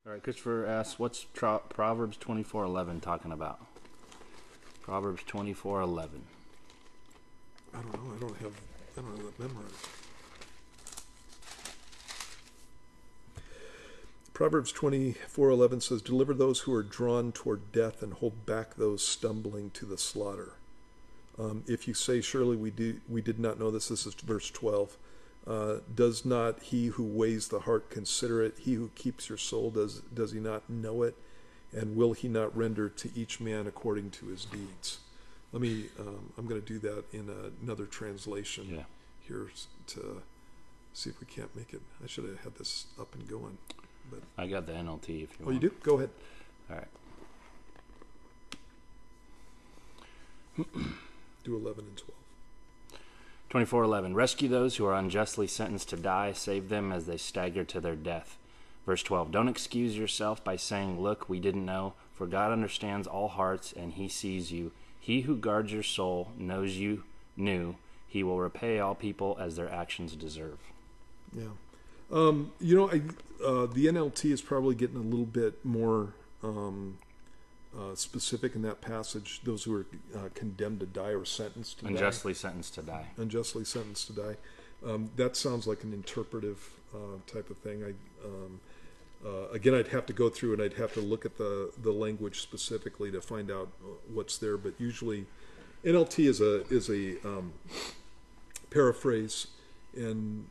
All right, Christopher asks, what's Proverbs 24:11 talking about? Proverbs 24:11. I don't know. I don't have that memorized. Proverbs 24:11 says, "Deliver those who are drawn toward death and hold back those stumbling to the slaughter." If you say, "Surely we did not know this," this is verse 12. Does not he who weighs the heart consider it? He who keeps your soul, does he not know it? And will he not render to each man according to his deeds? Let me. I'm going to do that in another translation here to see if we can't make it. I should have had this up and going. But I got the NLT if you want. Oh, you do? Go ahead. All right. Do 11 and 12. 24:11. Rescue those who are unjustly sentenced to die. Save them as they stagger to their death. Verse 12. Don't excuse yourself by saying, "Look, we didn't know," for God understands all hearts and he sees you. He who guards your soul knows you knew. He will repay all people as their actions deserve. Yeah. The NLT is probably getting a little bit more specific in that passage. Those who are condemned to die or sentenced to Unjustly sentenced to die. Unjustly sentenced to die. That sounds like an interpretive type of thing. Again, I'd have to go through and I'd have to look at the language specifically to find out what's there. But usually, NLT is a paraphrase. And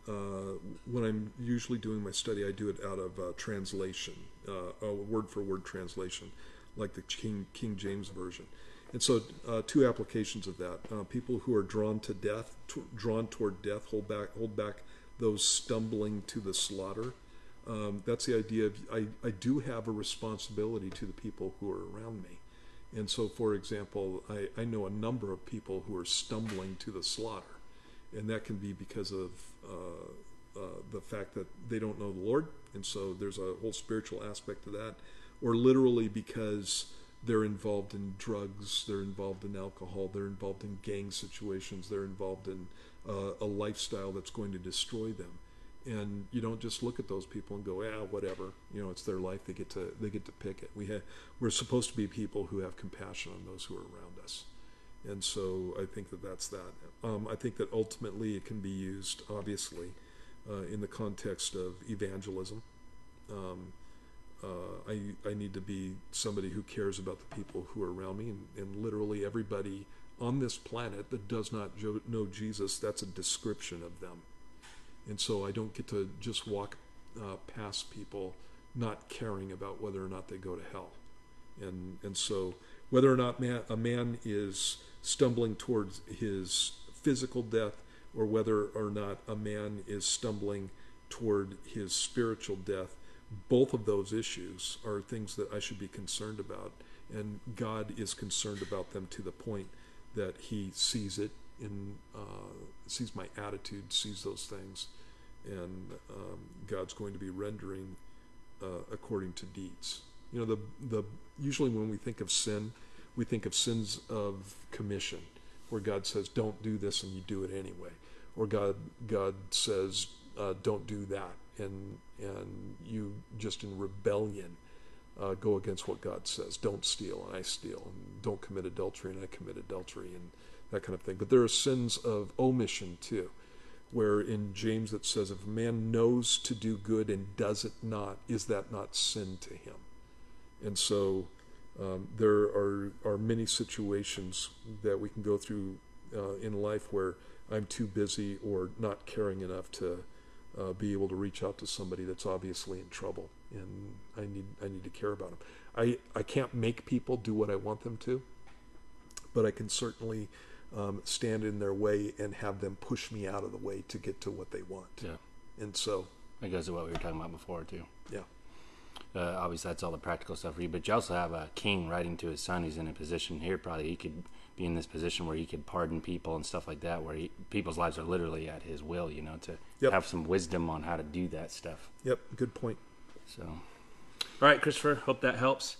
when I'm usually doing my study, I do it out of translation, a word-for-word translation, like the King James Version. And so two applications of that. People who are drawn to death, drawn toward death, hold back those stumbling to the slaughter. That's the idea of I do have a responsibility to the people who are around me. And so, for example, I know a number of people who are stumbling to the slaughter. And that can be because of the fact that they don't know the Lord, and so there's a whole spiritual aspect to that, or literally because they're involved in drugs, they're involved in alcohol, they're involved in gang situations, they're involved in a lifestyle that's going to destroy them. And you don't just look at those people and go, whatever, it's their life. They get to pick it. We're supposed to be people who have compassion on those who are around us. And so I think that's that. I think that ultimately it can be used, obviously, in the context of evangelism. I need to be somebody who cares about the people who are around me, and literally everybody on this planet that does not know Jesus, that's a description of them. And so I don't get to just walk past people not caring about whether or not they go to hell. And so whether or not a man is stumbling towards his physical death, or whether or not a man is stumbling toward his spiritual death, both of those issues are things that I should be concerned about. And God is concerned about them to the point that he sees it, sees my attitude, sees those things, and God's going to be rendering according to deeds. Usually when we think of sin, we think of sins of commission, where God says, "Don't do this," and you do it anyway, or God says, "Don't do that," and you just in rebellion go against what God says. Don't steal, and I steal, and don't commit adultery, and I commit adultery, and that kind of thing. But there are sins of omission too, where in James it says, if a man knows to do good and does it not, is that not sin to him? And so there are many situations that we can go through in life where I'm too busy or not caring enough to be able to reach out to somebody that's obviously in trouble, and I need to care about them. I can't make people do what I want them to, but I can certainly stand in their way and have them push me out of the way to get to what they want. Yeah. And so that goes to what we were talking about before too. Yeah. Obviously that's all the practical stuff for you, but you also have a king writing to his son who's in a position here, probably he could be in this position where he could pardon people and stuff like that, where people's lives are literally at his will, to have some wisdom on how to do that stuff. Yep, good point. So, all right, Christopher, hope that helps.